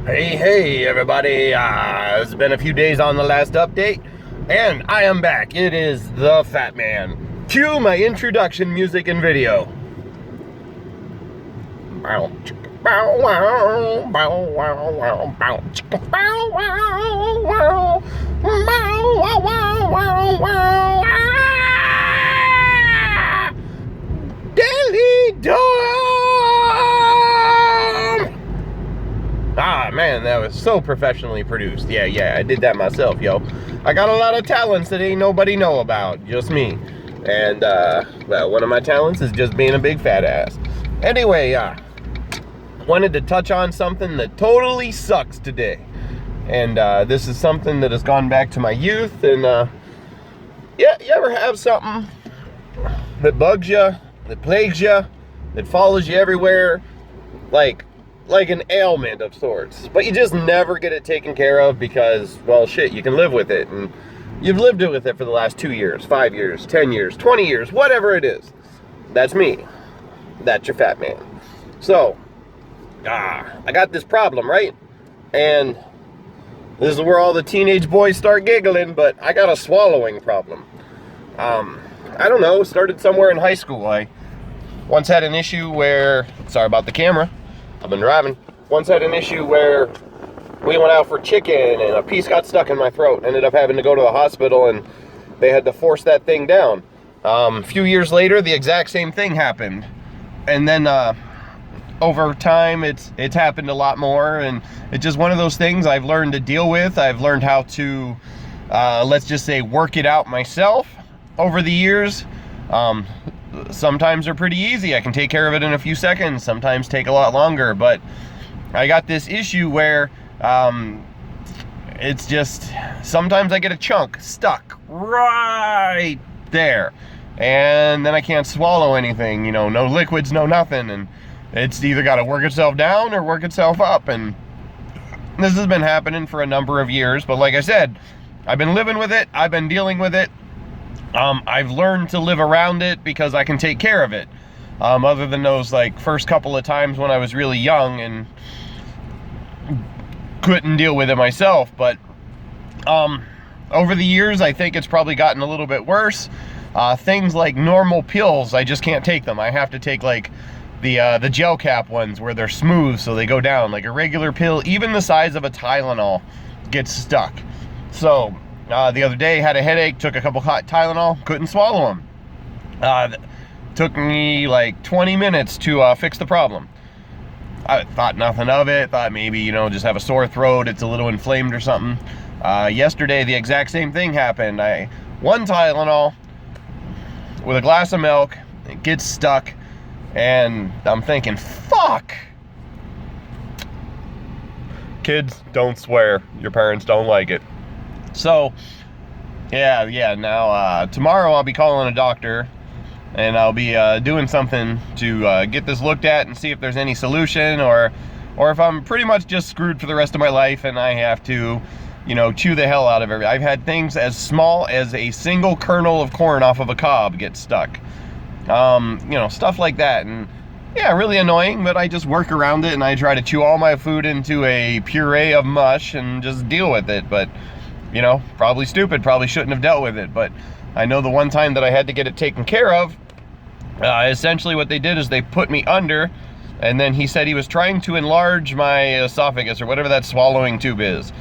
Hey, everybody. It's been a few days on the last update, and I am back. It is the Fat Man. Cue my introduction music and video. Bow, chicka, bow, wow, bow, wow, wow, bow, chicka, bow, wow, wow, bow, wow, wow, wow, wow, ah! Daily Dome! Ah, man, that was so professionally produced. Yeah, I did that myself, yo. I got a lot of talents that ain't nobody know about, just me. And, well, one of my talents is just being a big fat ass. Anyway, wanted to touch on something that totally sucks today. And, this is something that has gone back to my youth. And, yeah, you ever have something that bugs you, that plagues you, that follows you everywhere, like an ailment of sorts, but you just never get it taken care of because, well, shit, you can live with it, and you've lived with it for the last 2 years, 5 years, 10 years, 20 years, whatever it is. That's me. That's your Fat Man. So, I got this problem, right? And this is where all the teenage boys start giggling, but I got a swallowing problem. I don't know, started somewhere in high school. I once had an issue where, sorry about the camera, I've been driving. Once had an issue where we went out for chicken and a piece got stuck in my throat. Ended up having to go to the hospital and they had to force that thing down. A few years later, the exact same thing happened. And then over time, it's happened a lot more. And it's just one of those things I've learned to deal with. I've learned how to, let's just say, work it out myself over the years. Sometimes they're pretty easy. I can take care of it in a few seconds. Sometimes take a lot longer. But I got this issue where it's just, sometimes I get a chunk stuck right there. And then I can't swallow anything, no liquids, no nothing. And it's either got to work itself down or work itself up. And this has been happening for a number of years. But like I said, I've been living with it. I've been dealing with it. I've learned to live around it because I can take care of it. Other than those first couple of times when I was really young and couldn't deal with it myself. But over the years, I think it's probably gotten a little bit worse. Things like normal pills, I just can't take them. I have to take the gel cap ones where they're smooth so they go down. Like a regular pill, even the size of a Tylenol gets stuck. So the other day, had a headache, took a couple hot Tylenol, couldn't swallow them. Took me 20 minutes to fix the problem. I thought nothing of it, thought maybe, just have a sore throat, it's a little inflamed or something. Yesterday, the exact same thing happened. One Tylenol with a glass of milk, it gets stuck, and I'm thinking, fuck! Kids, don't swear. Your parents don't like it. So, yeah, now, tomorrow I'll be calling a doctor, and I'll be, doing something to, get this looked at and see if there's any solution, or if I'm pretty much just screwed for the rest of my life, and I have to, chew the hell out of everything. I've had things as small as a single kernel of corn off of a cob get stuck. Stuff like that, and, yeah, really annoying, but I just work around it, and I try to chew all my food into a puree of mush and just deal with it, but probably stupid, probably shouldn't have dealt with it, but I know the one time that I had to get it taken care of, essentially what they did is they put me under, and then he said he was trying to enlarge my esophagus, or whatever that swallowing tube is.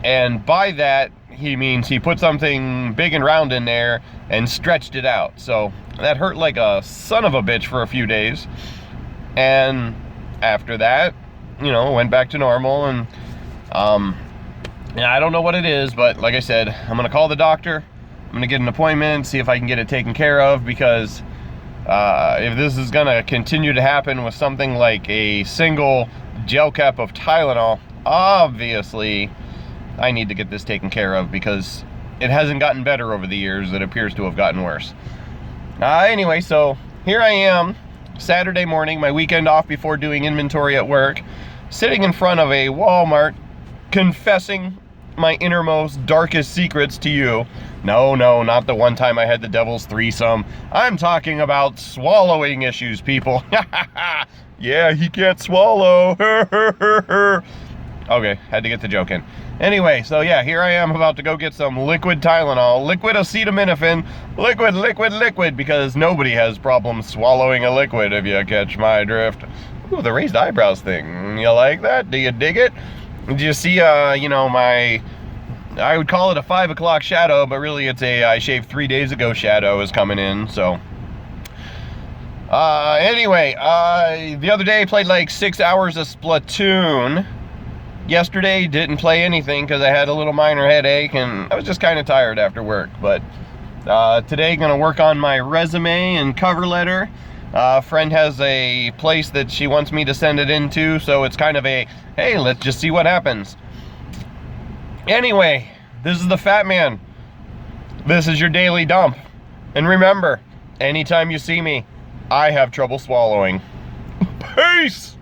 And by that, he means he put something big and round in there and stretched it out. So that hurt like a son of a bitch for a few days. And after that, went back to normal, and yeah, I don't know what it is, but like I said, I'm going to call the doctor. I'm going to get an appointment, see if I can get it taken care of, because if this is going to continue to happen with something like a single gel cap of Tylenol, obviously I need to get this taken care of, because it hasn't gotten better over the years. It appears to have gotten worse. Anyway, so here I am, Saturday morning, my weekend off before doing inventory at work, sitting in front of a Walmart, confessing my innermost, darkest secrets to you. No, not the one time I had the devil's threesome. I'm talking about swallowing issues, people. Yeah, he can't swallow. Okay, had to get the joke in. Anyway, so yeah, here I am about to go get some liquid Tylenol, liquid acetaminophen, liquid, because nobody has problems swallowing a liquid, if you catch my drift. Ooh, the raised eyebrows thing. You like that? Do you dig it? Did you see, you know, I would call it a 5 o'clock shadow, but really it's a I shaved 3 days ago shadow is coming in, so. Anyway, the other day I played like 6 hours of Splatoon. Yesterday didn't play anything because I had a little minor headache and I was just kind of tired after work. But today gonna work on my resume and cover letter. A friend has a place that she wants me to send it into, so it's kind of a, hey, let's just see what happens. Anyway, this is the Fat Man. This is your daily dump. And remember, anytime you see me, I have trouble swallowing. Peace!